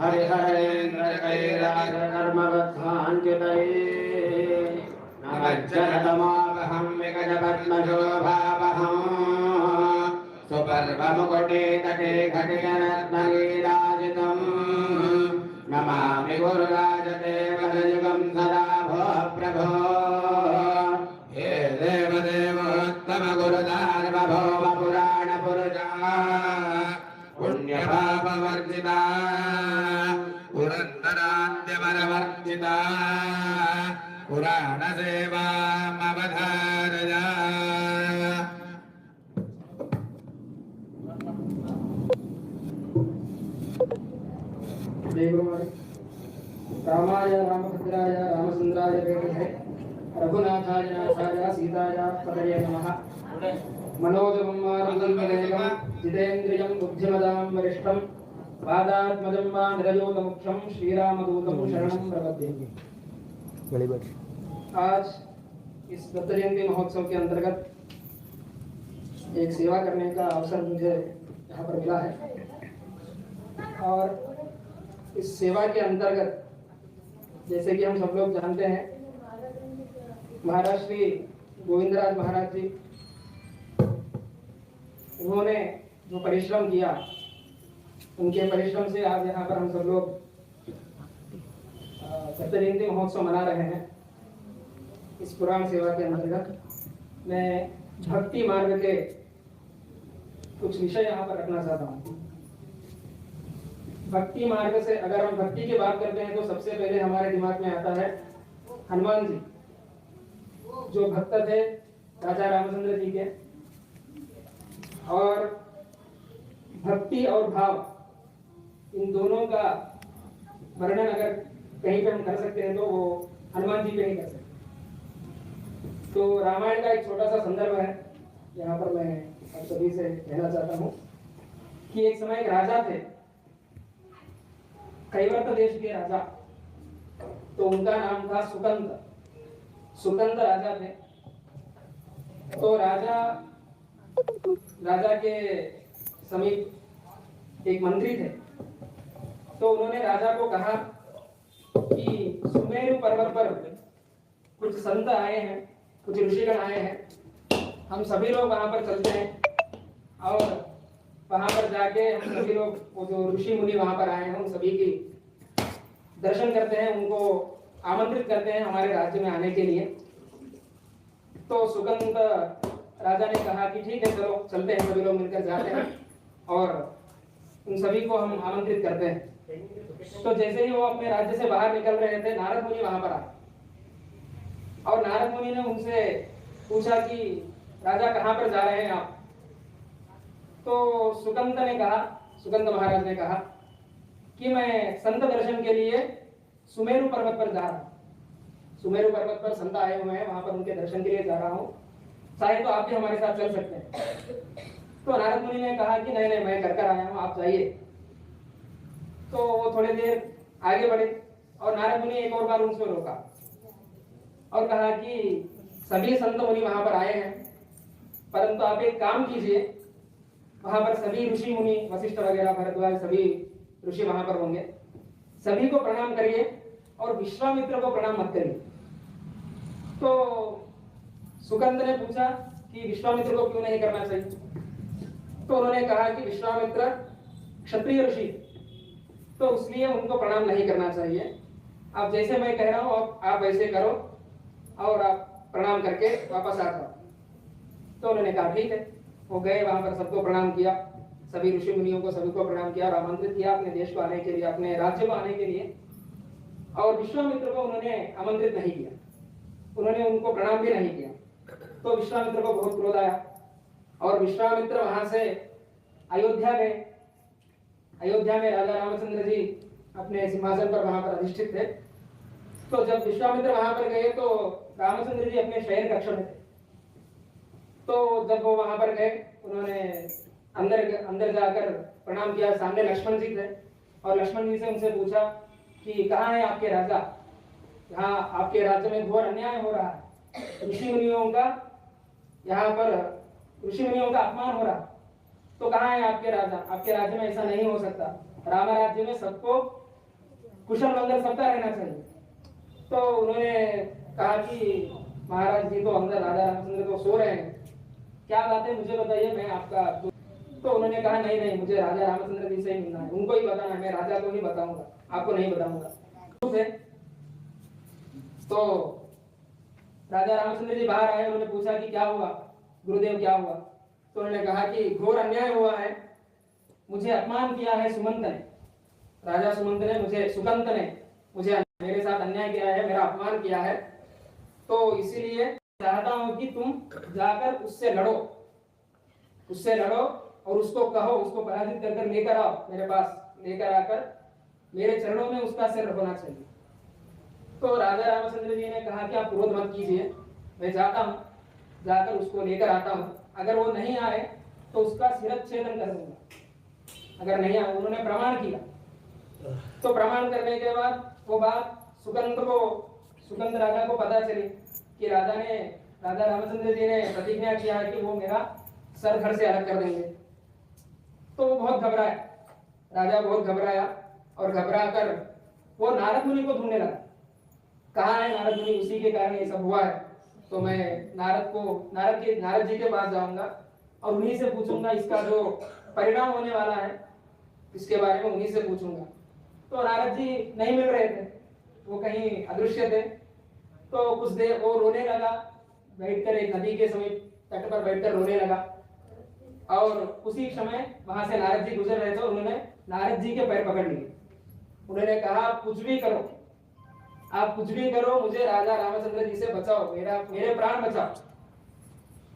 हरिहरेन्द्र कैलासधर्मवध्वाञ्च्युतये नमज्जनतमावहं विगजपद्मशोभावहम् सुपर्वमुकुटे तटे घटितरत्नगीराजितम् नमामि गुरुराजदेवयुगं सदा भोः प्रभो हे देवदेवोत्तम गुरुदार्वभौम पुराणपुरुषा पुण्यपापवर्जिता पुरन्दराद्यमनवर्जिता पुराणसेवामवधारया रामाय रामभद्राय रामचंद्राय वेदसे रघुनाथाय नाथाय सीताय पतये नमः। मनोजवं मारुतं वेगं जितेन्द्रियं बुद्धिमतां वरिष्ठं पादात्मजं वा निरयोगमुख्यं श्रीरामदूतं शरणं प्रपद्ये। आज इस दत्त जयंती महोत्सव के अंतर्गत एक सेवा करने का अवसर मुझे यहाँ पर मिला है और इस सेवा के अंतर्गत जैसे कि हम सब लोग जानते हैं महाराज श्री गोविंदराज महाराज जी उन्होंने जो परिश्रम किया उनके परिश्रम से आज यहाँ पर हम सब लोग दत्त जयंती महोत्सव मना रहे हैं। इस पुराण सेवा के अंतर्गत मैं भक्ति मार्ग के कुछ विषय यहाँ पर रखना चाहता हूँ। भक्ति मार्ग से अगर हम भक्ति की बात करते हैं तो सबसे पहले हमारे दिमाग में आता है हनुमान जी, जो भक्त थे राजा रामचंद्र जी के। और भक्ति और भाव इन दोनों का वर्णन अगर कहीं पे हम कर सकते हैं तो वो हनुमान जी पे ही कर सकते हैं। तो रामायण का एक छोटा सा संदर्भ है, यहाँ पर मैं आप सभी से कहना चाहता हूँ कि एक समय एक राजा थे, कैवर्त देश के राजा। तो उनका नाम था सुकंद। सुकंद राजा थे। तो राजा के समीप एक मंत्री थे। तो उन्होंने राजा को कहा कि सुमेरु पर्वत पर कुछ संत आए हैं, कुछ ऋषिगण आए हैं, हम सभी लोग वहां पर चलते हैं और वहां पर जाके हम सभी लोग वो जो ऋषि मुनि वहां पर आए हैं उन सभी की दर्शन करते हैं, उनको आमंत्रित करते हैं हमारे राज्य में आने के लिए। तो सुगंध राजा ने कहा कि ठीक है, चलो चलते हैं, सभी लोग मिलकर जाते हैं और उन सभी को हम आमंत्रित करते हैं। तो जैसे ही वो अपने राज्य से बाहर निकल रहे थे, नारद मुनि वहां पर आए और नारद मुनि ने उनसे पूछा कि राजा कहाँ पर जा रहे हैं आप? तो सुगंध महाराज ने कहा कि मैं संत दर्शन के लिए सुमेरु पर्वत पर जा रहा हूँ। सुमेरु पर्वत पर संत आए हुए हैं, वहां पर उनके दर्शन के लिए जा रहा हूँ, चाहे तो आप भी हमारे साथ चल सकते हैं। तो नारद मुनि ने कहा कि नहीं, मैं कर आया हूँ, आप जाइए। तो वो थोड़ी देर आगे बढ़े और नारद मुनि एक और बार उनको रोका और कहा कि सभी संत मुनि वहां पर आए हैं, परंतु आप एक काम कीजिए, वहां पर सभी ऋषि मुनि वशिष्ठ वगैरह भरद्वाज सभी ऋषि वहां पर होंगे, सभी को प्रणाम करिए और विश्वामित्र को प्रणाम मत करिए। तो सुकंद ने पूछा कि विश्वामित्र को क्यों नहीं करना चाहिए? तो उन्होंने कहा कि विश्वामित्र क्षत्रिय ऋषि, तो इसलिए उनको प्रणाम नहीं करना चाहिए। आप जैसे मैं कह रहा हूं आप वैसे करो और आप प्रणाम करके वापस आ जाओ। तो उन्होंने कहा ठीक है। वो गए, वहां पर सबको प्रणाम किया, सभी ऋषि मुनियों को सभी को प्रणाम किया और आमंत्रित किया अपने देश को आने के लिए, अपने राज्य में आने के लिए। और विश्वामित्र को उन्होंने आमंत्रित नहीं किया, उन्होंने उनको प्रणाम भी नहीं किया। तो विश्वामित्र को बहुत क्रोध आया और विश्वामित्र वहां से अयोध्या गए। अयोध्या में राजा रामचंद्र जी अपने सिंहासन पर वहां पर अधिष्ठित थे। तो जब विश्वामित्र वहां पर गए तो रामचंद्र जी अपने शयन कक्ष में थे। तो जब वो वहां पर गए, उन्होंने अंदर जाकर प्रणाम किया। सामने लक्ष्मण जी थे और लक्ष्मण जी से उनसे पूछा कि कहाँ है आपके राजा? यहाँ आपके राज्य में घोर अन्याय हो रहा है, ऋषि मुनियों का यहाँ पर ऋषि मुनियों का अपमान हो रहा, तो कहाँ है आपके राजा? आपके राज्य में ऐसा नहीं हो सकता। राम राज्य में सबको कुशल मंगल सबका रहना चाहिए। तो उन्होंने कहा कि महाराज जी तो अंदर राजा रामचंद्र तो सो रहे हैं, क्या बात है मुझे बताइए, मैं आपका। तो उन्होंने कहा नहीं नहीं, मुझे राजा रामचंद्र जी से ही मिलना है, उनको ही बताना है, मैं राजा को ही बताऊंगा, आपको नहीं बताऊंगा। तो राजा रामचंद्र जी बाहर आए, उन्होंने पूछा कि क्या हुआ गुरुदेव, क्या हुआ। तो उन्होंने कहा कि घोर अन्याय हुआ है, मुझे अपमान किया है सुमंत ने, राजा सुमंत ने मुझे, सुकंत ने मुझे मेरे साथ अन्याय किया है, मेरा अपमान किया है। तो इसीलिए चाहता हूं कि तुम जाकर उससे लड़ो, उससे लड़ो और उसको कहो, उसको पराजित कर लेकर आओ मेरे पास, लेकर आकर मेरे चरणों में उसका सिर होना चाहिए। तो राजा रामचंद्र जी ने कहा कि आप क्रोध मत कीजिए, मैं जाता हूँ, जाकर उसको लेकर आता हूँ, अगर वो नहीं आए तो उसका शिरच्छेदन कर दूंगा, अगर नहीं आए। उन्होंने प्रमाण किया, तो प्रमाण करने के बाद वो बात सुकंद राजा को पता चली कि राजा रामचंद्र जी ने प्रतिज्ञा किया है कि वो मेरा सर धड़ से अलग कर देंगे। तो वो बहुत घबराया, राजा बहुत घबराया और घबरा कर वो नारद मुनि को ढूंढने लगा, कहाँ है नारद मुनि, उसी के कारण ये सब हुआ है। तो मैं नारद जी के पास जाऊंगा और उन्हीं से पूछूंगा, इसका जो परिणाम होने वाला है इसके बारे में उन्हीं से पूछूंगा। तो नारद जी नहीं मिल रहे थे, वो कहीं अदृश्य थे। तो कुछ देर वो रोने लगा, बैठकर एक नदी के समीप तट पर बैठकर रोने लगा। और उसी समय वहां से नारद जी गुजर रहे थे, उन्होंने नारद जी के पैर पकड़ लिए, उन्होंने कहा आप कुछ भी करो, आप कुछ भी करो, मुझे राजा रामचंद्र जी से बचाओ, मेरे प्राण बचाओ।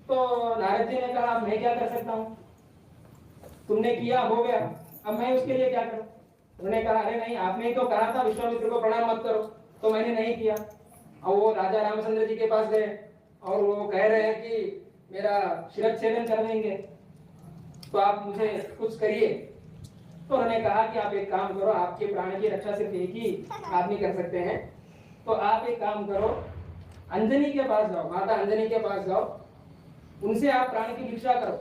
तो नारद जी ने कहा मैं क्या कर सकता हूँ, तुमने किया हो गया, अब मैं उसके लिए क्या करूं। उन्होंने कहा अरे नहीं, आपने ही तो कहा था विश्वामित्र को प्रणाम मत करो, तो मैंने नहीं किया। और वो राजा रामचंद्र जी के पास गए और वो कह रहे हैं कि मेरा शिरच्छेदन कर देंगे, तो आप मुझे कुछ करिए। तो उन्होंने कहा कि आप एक काम करो, आपके प्राण की रक्षा सिर्फ एक ही आदमी कर सकते हैं, तो आप एक काम करो, अंजनी के पास जाओ, माता अंजनी के पास जाओ, उनसे आप प्राण की भिक्षा करो,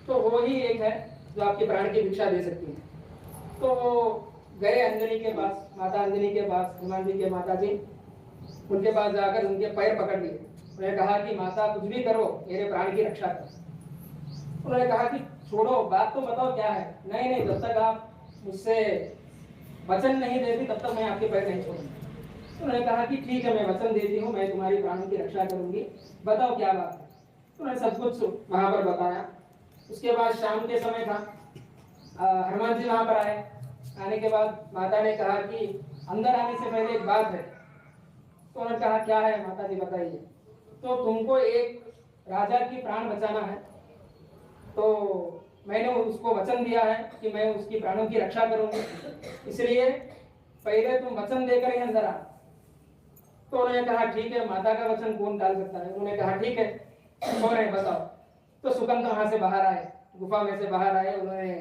तो वो ही एक है जो आपके प्राण की भिक्षा दे सकती है। तो वो गए अंजनी के पास, माता अंजनी के पास, हनुमान जी के माता जी, उनके पास जाकर उनके पैर पकड़ लिए। उन्होंने कहा कि माता कुछ भी करो, मेरे प्राण की रक्षा करो। उन्होंने कहा कि छोड़ो, बात तो बताओ क्या है। नहीं नहीं, जब तक आप मुझसे वचन नहीं देती तब तक मैं आपके पैर नहीं छोड़ूंगी। उन्होंने कहा कि ठीक है, मैं वचन देती हूँ, मैं तुम्हारी प्राणों की रक्षा करूंगी, बताओ क्या बात है। उन्होंने सब कुछ वहां पर बताया। उसके बाद शाम के समय था, हनुमान जी वहां पर आए। आने के बाद माता ने कहा कि अंदर आने से पहले एक बात है। तो उन्होंने कहा क्या है माता जी बताइए। तो तुमको एक राजा की प्राण बचाना है, तो मैंने उसको वचन दिया है कि मैं उसकी प्राणों की रक्षा करूंगी, इसलिए पहले तुम वचन देकर ही अंदर आ। तो उन्होंने कहा ठीक है, माता का वचन कौन टाल सकता है। उन्होंने कहा ठीक है, कौन है बताओ। तो सुकंद वहां से बाहर आए, गुफा में से बाहर आए, उन्होंने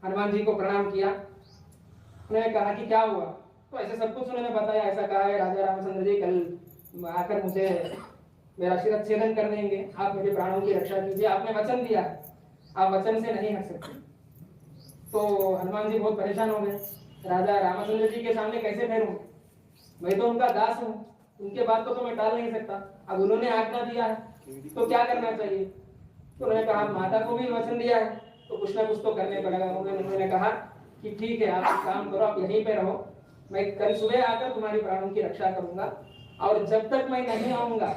हनुमान जी को प्रणाम किया। उन्होंने कहा कि क्या हुआ। तो ऐसे सब कुछ उन्होंने बताया, ऐसा कहा है राजा रामचंद्र जी कल आकर मुझे मेरा शिरच्छेदन कर देंगे, आप मेरे प्राणों की रक्षा कीजिए, आपने वचन दिया, आप वचन से नहीं हट सकते। तो हनुमान जी बहुत परेशान हो गए, राजा रामचंद्र जी के सामने कैसे ठहरूं, मैं तो उनका दास हूँ, उनके बात तो मैं टाल नहीं सकता। अब उन्होंने आज्ञा दिया है तो क्या करना चाहिए। तो उन्होंने कहा माता को भी वचन दिया है तो कुछ ना कुछ तो करने पड़ेगा। उन्होंने कहा कि ठीक है, आप एक काम करो, आप यहीं पे रहो, मैं कल सुबह आकर तुम्हारी प्राणों की रक्षा करूंगा, और जब तक मैं नहीं आऊंगा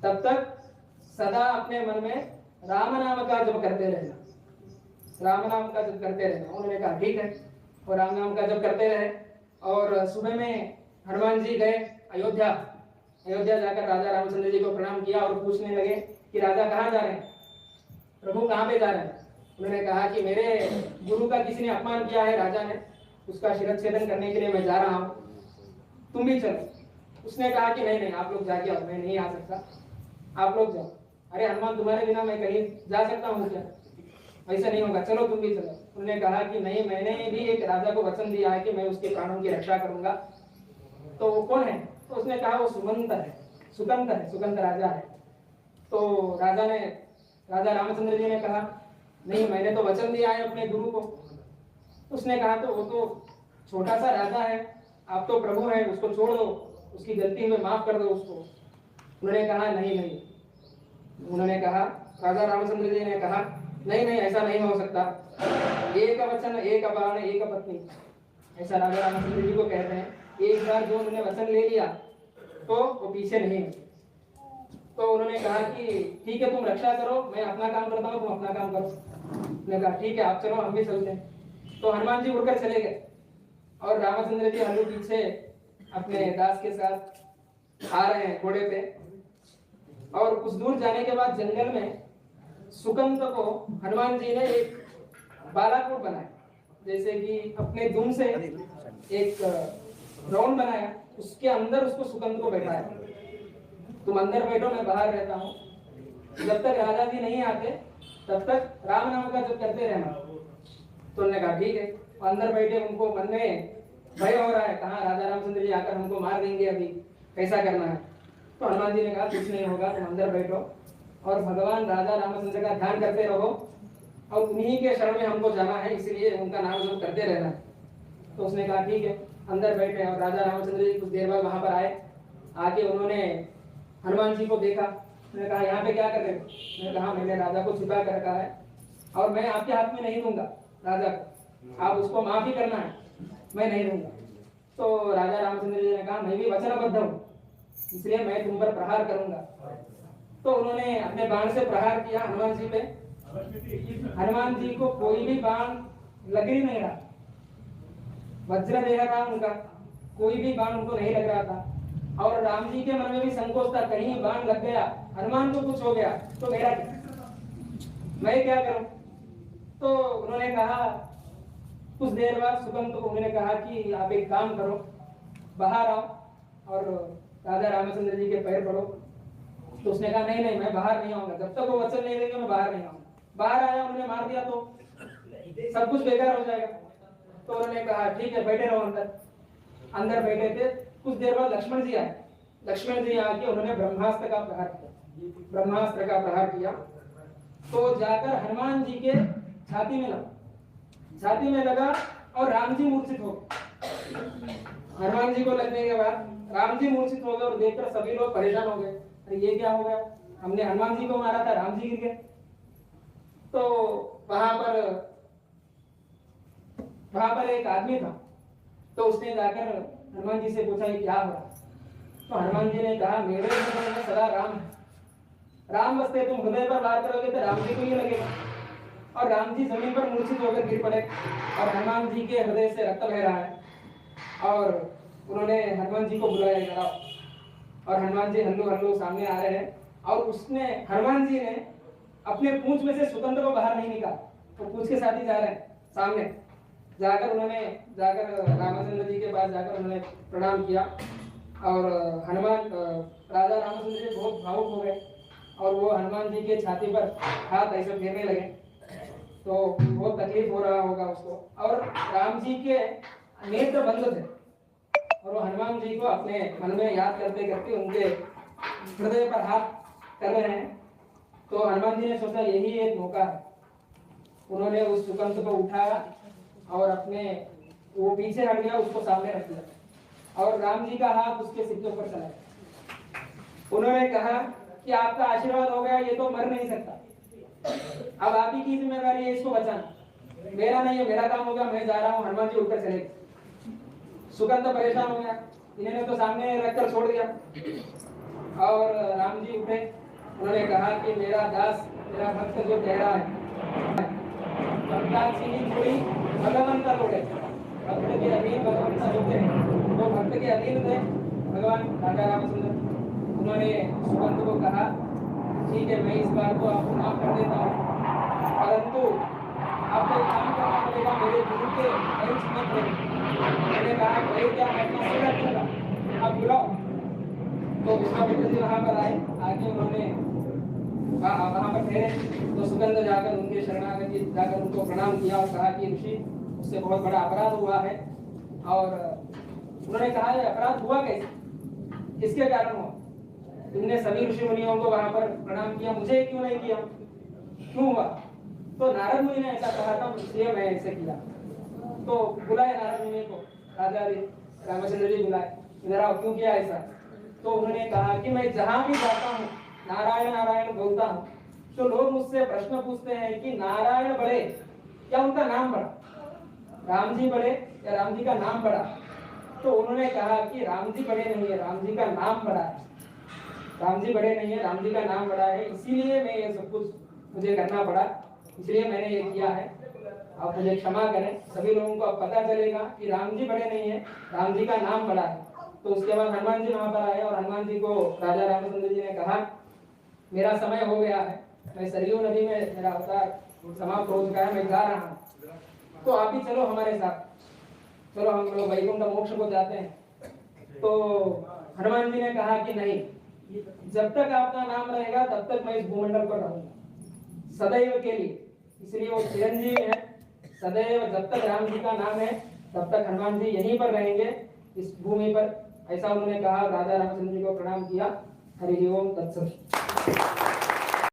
तब तक सदा अपने मन में राम नाम का जप करते रहना, राम नाम का जप करते रहना। उन्होंने कहा ठीक है, और राम नाम का जप करते रहे। और सुबह में हनुमान जी गए अयोध्या जाकर राजा रामचंद्र जी को प्रणाम किया और पूछने लगे कि राजा कहाँ जा रहे हैं, प्रभु कहाँ पे जा रहे हैं। उन्होंने कहा कि मेरे गुरु का किसी ने अपमान किया है राजा ने, उसका शिरच्छेदन करने के लिए मैं जा रहा हूँ, तुम भी चलो। उसने कहा कि नहीं नहीं, आप लोग जाके आओ, मैं नहीं आ सकता, आप लोग जाओ। अरे हनुमान, तुम्हारे बिना मैं कहीं जा सकता हूँ क्या, ऐसा नहीं होगा, चलो तुम भी चलो। उन्होंने कहा कि नहीं, मैंने भी एक राजा को वचन दिया है कि मैं उसके प्राणों की रक्षा करूंगा। तो वो कौन है। तो उसने कहा वो सुकंद है, सुकंद राजा है। तो राजा रामचंद्र जी ने कहा नहीं, मैंने तो वचन दिया है अपने गुरु को। उसने कहा तो वो तो छोटा सा राजा है, आप तो प्रभु हैं, उसको छोड़ दो, उसकी गलती में माफ कर दो उसको। उन्होंने कहा नहीं नहीं, उन्होंने कहा, राजा रामचंद्र जी ने कहा नहीं नहीं, ऐसा नहीं हो सकता, एक वचन एक बाण एक पत्नी, ऐसा राजा रामचंद्र जी को कहते हैं। एक बार जो उन्होंने वचन ले लिया तो वो पीछे नहीं। तो उन्होंने कहा कि ठीक है, तुम रक्षा करो, मैं अपना काम करता हूँ, तुम अपना काम करो। उन्होंने कहा ठीक है, आप चलो, हम भी चलते हैं। तो हनुमान जी उड़कर चले गए और रामचंद्र जी हल्लू पीछे अपने दास के साथ आ रहे हैं घोड़े पे। और कुछ दूर जाने के बाद जंगल में सुकंत को हनुमान जी ने एक बालाकोट बनाया, जैसे कि अपने दुम से एक राउंड बनाया, उसके अंदर उसको सुकंत को बैठाया। तुम अंदर बैठो, मैं बाहर रहता हूँ, जब तक राजा जी नहीं आते तब तक राम नाम का जप करते रहना। तो उन्होंने कहा ठीक है। अंदर बैठे, उनको मन में भय हो रहा है, कहाँ राजा रामचंद्र जी आकर हमको मार देंगे, अभी कैसा करना है। तो हनुमान जी ने कहा कुछ नहीं होगा, तुम अंदर बैठो और भगवान राजा रामचंद्र का ध्यान करते रहो और उन्हीं के शरण में हमको जाना है, इसलिए उनका नाम जप करते रहना है। तो उसने कहा ठीक है, अंदर बैठे और राजा रामचंद्र जी कुछ देर बाद वहां पर आए। आके उन्होंने हनुमान जी को देखा। उन्होंने कहा यहाँ पे क्या कर रहे हो? उन्होंने कहा मैंने राजा को छिपा कर रखा है और मैं आपके हाथ में नहीं दूंगा राजा को, आप उसको माफ ही करना है, मैं नहीं दूंगा। तो राजा रामचंद्र जी ने कहा मैं भी वचनबद्ध हूँ, इसलिए मैं तुम पर प्रहार करूंगा। तो उन्होंने अपने बाण से प्रहार किया हनुमान जी पे। हनुमान जी को कोई भी बाण लग ही नहीं रहा, वज्र देह था उनका, कोई भी बाण उनको नहीं लग रहा था। और राम जी के मन में भी संकोच था, कहीं बाण लग गया, हनुमान को कुछ हो गया तो मेरा मैं क्या करूं। तो उन्होंने कहा, कुछ देर बाद सुगंध को उन्होंने कहा कि आप एक काम करो, बाहर आओ और राजा रामचंद्र जी के पैर पड़ो। तो उसने कहा नहीं नहीं, मैं बाहर नहीं आऊंगा, जब तक वो वचन नहीं देंगे मैं बाहर नहीं आऊंगा। बाहर आया, उन्होंने मार दिया तो सब कुछ बेकार हो जाएगा। तो उन्होंने कहा ठीक है, बैठे रहो अंदर। अंदर बैठे थे, कुछ देर बाद लक्ष्मण जी आए। लक्ष्मण जी आके उन्होंने ब्रह्मास्त्र का प्रहार किया, ब्रह्मास्त्र का प्रहार किया। तो जाकर हनुमान जी के छाती में लगा, छाती में लगा और राम जी मूर्छित हो गए। हनुमान जी को लगने के बाद राम जी मूर्छित हो गए और देखकर सभी लोग परेशान हो गए, अरे ये क्या हो गया, हमने हनुमान जी को मारा था, राम जी गिर गए। तो वहां पर एक आदमी था, तो उसने जाकर हनुमान जी से पूछा ये क्या हो रहा। तो हनुमान जी ने कहा मेरे हृदय में सदा राम है, राम बसते, तुम हृदय पर वार करोगे तो राम जी को ही लगेगा। और राम जी जमीन पर मूर्छित होकर गिर पड़े और हनुमान जी के हृदय से रक्त बह रहा है। और उन्होंने हनुमान जी को बुलाया जरा, और हनुमान जी हल्लू हल्लू सामने आ रहे हैं। और उसने हनुमान जी ने अपने पूंछ में से स्वतंत्र को बाहर नहीं निकाला, तो पूंछ के साथ ही जा रहे हैं सामने। जाकर रामचंद्र जी के पास जाकर उन्होंने प्रणाम किया और राजा रामचंद्र जी बहुत भावुक हो गए और वो हनुमान जी के छाती पर हाथ ऐसे फेरने लगे। तो बहुत तकलीफ हो रहा होगा उसको, और राम जी के नेत्र बंद थे और वो हनुमान जी को अपने मन में याद करते करते उनके हृदय पर हाथ कर रहे हैं। तो हनुमान जी ने सोचा यही एक मौका है। उन्होंने उस सुकंत को उठाया और अपने वो पीछे हट गया, उसको सामने रख दिया और राम जी का हाथ उसके सिर के ऊपर चला गया। उन्होंने कहा कि आपका आशीर्वाद हो गया, ये तो मर नहीं सकता, अब आप ही की जिम्मेदारी है इसको बचाना, मेरा नहीं है, मेरा काम होगा, मैं जा रहा हूँ। हनुमान जी उठकर चले गए। सुगंध परेशान हो गया, इन्होंने तो सामने रखकर छोड़ दिया। और राम जी उठे, उन्होंने कहा कि मेरा दास, मेरा भक्त जो कह रहा है भगवंता तोड़े, भक्त के अधीन भगवंता होते हैं, तो भक्त के अधीन थे भगवान राजा रामचंद्र। उन्होंने सुगंध को कहा ठीक है, मैं इस बार को आपको माफ कर देता हूँ, परंतु आपको एक काम करना पड़ेगा, मेरे गुरु के अंश मत लेना। मैंने कहा भाई क्या अपना सिर रखूंगा, आप बुलाओ। तो विश्वामित्र जी वहां पर आए, आके उन्होंने वहां पर ठहरे। तो सुगंध जाकर उनके शरणागति जाकर उनको प्रणाम किया और कहा कि ऋषि, उससे बहुत बड़ा अपराध हुआ है। और उन्होंने कहा ये अपराध हुआ कैसे, किसके कारण हुआ? तुमने सभी ऋषि मुनियों को वहां पर प्रणाम किया, मुझे क्यों नहीं किया, क्यों हुआ? तो नारद मुनि ने ऐसा कहा था, इसलिए मैं ऐसे किया। तो बुलाए नारद मुनि को राजा जी, रामचंद्र जी बुलाए, इधर आओ, क्यों किया ऐसा? तो उन्होंने कहा कि मैं जहां भी जाता हूँ नारायण नारायण बोलता हूँ, तो लोग मुझसे प्रश्न पूछते हैं कि नारायण बड़े या उनका नाम बड़ा, राम जी बड़े या राम जी का नाम बड़ा? तो उन्होंने कहा कि राम जी बड़े नहीं है, राम जी का नाम बड़ा है। राम जी बड़े नहीं है, राम जी का नाम बड़ा है, इसीलिए मैं ये सब कुछ मुझे करना पड़ा, इसलिए मैंने ये किया है। आप मुझे क्षमा करें। सभी लोगों को अब पता चलेगा कि राम जी बड़े नहीं है, राम जी का नाम बड़ा है। तो उसके बाद हनुमान जी वहां पर आए और हनुमान जी को राजा रामचंद्र जी ने कहा, मेरा समय हो गया है, मैं सरयू नदी में मेरा अवतार समाप्त हो चुका है, मैं जा रहा हूँ, तो आप ही चलो हमारे साथ, चलो हम लोग वैकुंठ मोक्ष को जाते हैं। तो हनुमान जी ने कहा कि नहीं, जब तक आपका नाम रहेगा तब तक मैं इस भूमंडल पर रहूंगा, सदैव के लिए। इसलिए वो चिरंजीवी है, सदैव जब तक राम जी का नाम है तब तक हनुमान जी यहीं पर रहेंगे इस भूमि पर। ऐसा उन्होंने कहा, राजा रामचंद्र जी को प्रणाम किया। हरि ओम तत्सत।